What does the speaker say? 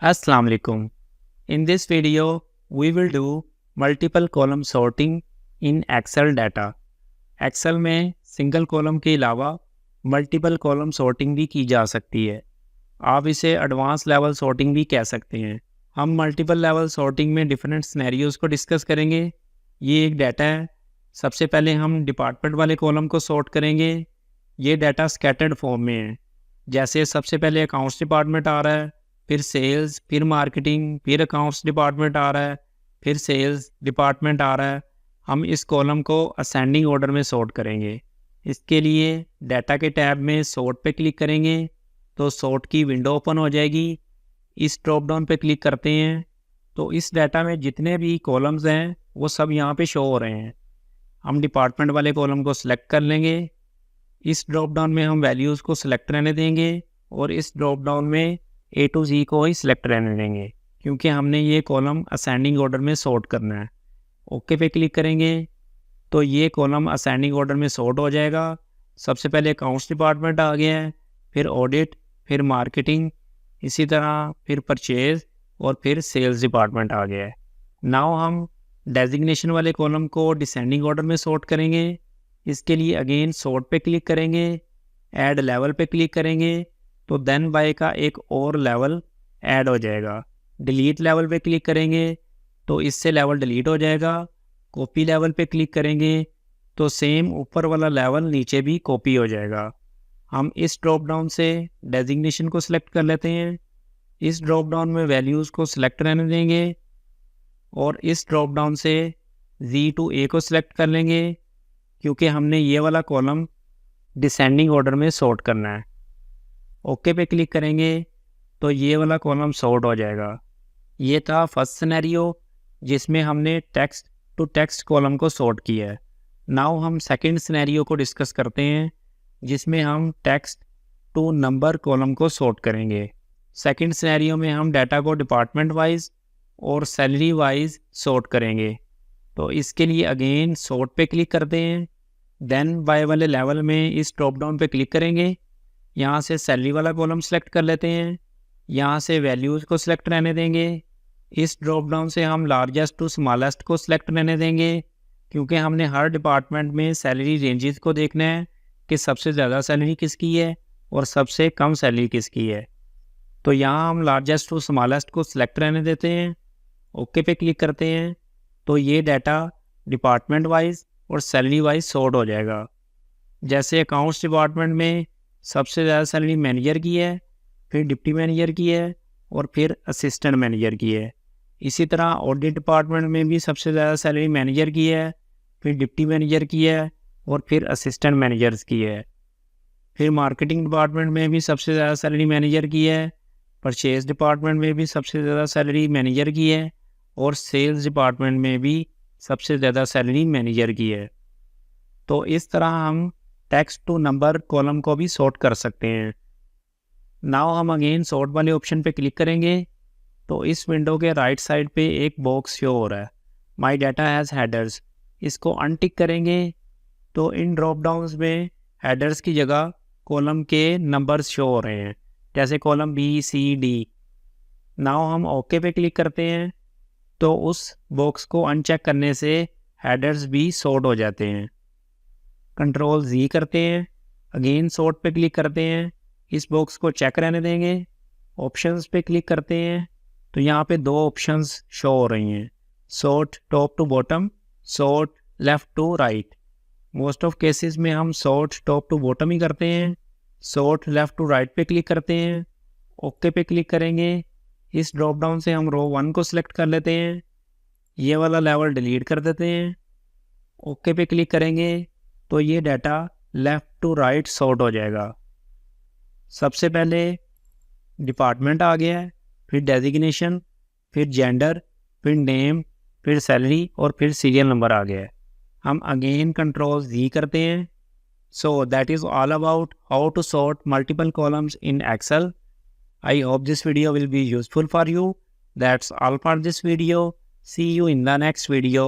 Assalamu alaikum. In this video, we will do multiple column sorting in Excel data. Excel में single column के अलावा multiple column sorting भी की जा सकती है। आप इसे एडवांस लेवल sorting भी कह सकते हैं। हम मल्टीपल लेवल sorting में डिफरेंट सिनेरियोज को डिस्कस करेंगे। ये एक डाटा है। सबसे पहले हम डिपार्टमेंट वाले कॉलम को सॉर्ट करेंगे। ये डाटा स्कैटर्ड फॉर्म में है। जैसे सबसे पहले अकाउंट्स डिपार्टमेंट आ रहा है, फिर सेल्स, फिर मार्केटिंग, फिर अकाउंट्स डिपार्टमेंट आ रहा है, फिर सेल्स डिपार्टमेंट आ रहा है। हम इस कॉलम को असेंडिंग ऑर्डर में सॉर्ट करेंगे। इसके लिए डाटा के टैब में सॉर्ट पे क्लिक करेंगे तो सॉर्ट की विंडो ओपन हो जाएगी। इस ड्रॉप डाउन पे क्लिक करते हैं तो इस डाटा में जितने भी कॉलम्स हैं वो सब यहाँ पे शो हो रहे हैं। हम डिपार्टमेंट वाले कॉलम को सिलेक्ट कर लेंगे। इस ड्रॉप डाउन में हम वैल्यूज़ को सिलेक्ट रहने देंगे और इस ड्रॉप डाउन में A to Z को ही सिलेक्ट रहने देंगे क्योंकि हमने ये कॉलम असेंडिंग ऑर्डर में सॉर्ट करना है। ओके पे क्लिक करेंगे तो ये कॉलम असेंडिंग ऑर्डर में सॉर्ट हो जाएगा। सबसे पहले अकाउंट्स डिपार्टमेंट आ गया है, फिर ऑडिट, फिर मार्केटिंग, इसी तरह फिर परचेज और फिर सेल्स डिपार्टमेंट आ गया है। नाउ हम डेजिग्नेशन वाले कॉलम को डिसेंडिंग ऑर्डर में सॉर्ट करेंगे। इसके लिए अगेन सॉर्ट पे क्लिक करेंगे, ऐड लेवल पे क्लिक करेंगे तो देन बाय का एक और लेवल ऐड हो जाएगा। डिलीट लेवल पे क्लिक करेंगे तो इससे लेवल डिलीट हो जाएगा। कॉपी लेवल पे क्लिक करेंगे तो सेम ऊपर वाला लेवल नीचे भी कॉपी हो जाएगा। हम इस ड्रॉप डाउन से डेजिग्नेशन को सिलेक्ट कर लेते हैं। इस ड्रॉप डाउन में वैल्यूज़ को सिलेक्ट रहने देंगे और इस ड्रॉप डाउन से Z to A को सिलेक्ट कर लेंगे क्योंकि हमने ये वाला कॉलम डिसेंडिंग ऑर्डर में सॉर्ट करना है। ओके पे क्लिक करेंगे तो ये वाला कॉलम सॉर्ट हो जाएगा। ये था फर्स्ट सिनेरियो जिसमें हमने टेक्स्ट टू टेक्स्ट कॉलम को सॉर्ट किया है। नाउ हम सेकंड सिनेरियो को डिस्कस करते हैं जिसमें हम टेक्स्ट टू नंबर कॉलम को सॉर्ट करेंगे। सेकंड सिनेरियो में हम डाटा को डिपार्टमेंट वाइज और सैलरी वाइज सॉर्ट करेंगे। तो इसके लिए अगेन सॉर्ट पे क्लिक करते हैं, देन बाय वाले लेवल में इस ड्रॉप डाउन पे क्लिक करेंगे। यहाँ से सैलरी वाला कॉलम सेलेक्ट कर लेते हैं। यहाँ से वैल्यूज़ को सिलेक्ट रहने देंगे। इस ड्रॉप डाउन से हम लार्जेस्ट टू स्मॉलेस्ट को सिलेक्ट रहने देंगे क्योंकि हमने हर डिपार्टमेंट में सैलरी रेंजेस को देखना है कि सबसे ज़्यादा सैलरी किसकी है और सबसे कम सैलरी किसकी है। तो यहाँ हम लार्जेस्ट टू स्मॉलेस्ट को सिलेक्ट रहने देते हैं। ओके पे क्लिक करते हैं तो ये डाटा डिपार्टमेंट वाइज और सैलरी वाइज सॉर्ट हो जाएगा। जैसे अकाउंट्स डिपार्टमेंट में सबसे ज़्यादा सैलरी मैनेजर की है, फिर डिप्टी मैनेजर की है और फिर असिस्टेंट मैनेजर की है। इसी तरह ऑडिट डिपार्टमेंट में भी सबसे ज़्यादा सैलरी मैनेजर की है, फिर डिप्टी मैनेजर की है और फिर असिस्टेंट मैनेजर्स की है। फिर मार्केटिंग डिपार्टमेंट में भी सबसे ज़्यादा सैलरी मैनेजर की है, परचेज डिपार्टमेंट में भी सबसे ज़्यादा सैलरी मैनेजर की है और सेल्स डिपार्टमेंट में भी सबसे ज़्यादा सैलरी मैनेजर की है। तो इस तरह हम टेक्स्ट टू नंबर कॉलम को भी सॉर्ट कर सकते हैं। नाउ हम अगेन सॉर्ट वाले ऑप्शन पे क्लिक करेंगे तो इस विंडो के राइट साइड पे एक बॉक्स शो हो रहा है, माय डाटा हैज़ हेडर्स। इसको अनटिक करेंगे तो इन ड्रॉप डाउन्स में हेडर्स की जगह कॉलम के नंबर्स शो हो रहे हैं, जैसे column B, C, D। Now हम ओके पे क्लिक करते हैं तो उस बॉक्स को अनचेक करने से हेडर्स भी सॉर्ट हो जाते हैं। कंट्रोल Z करते हैं, अगेन सॉर्ट पे क्लिक करते हैं, इस बॉक्स को चेक रहने देंगे। ऑप्शंस पे क्लिक करते हैं तो यहाँ पे दो ऑप्शंस शो हो रही हैं, sort top to bottom, sort left to right. Most of cases में हम सॉर्ट टॉप टू बॉटम ही करते हैं। सॉर्ट लेफ़्ट टू राइट पे क्लिक करते हैं, ओके पे क्लिक करेंगे। इस ड्रॉप डाउन से हम रो 1 को सिलेक्ट कर लेते हैं, ये वाला लेवल डिलीट कर देते हैं। ओके पे क्लिक करेंगे तो ये data left to right sort हो जाएगा। सबसे पहले डिपार्टमेंट आ गया है, फिर डेजिग्नेशन, फिर जेंडर, फिर नेम, फिर सैलरी और फिर सीरियल नंबर आ गया है। हम अगेन कंट्रोल Z करते हैं। So that is all about how to sort multiple columns in Excel. I hope this video will be useful for you. That's all for this video. See you in the next video.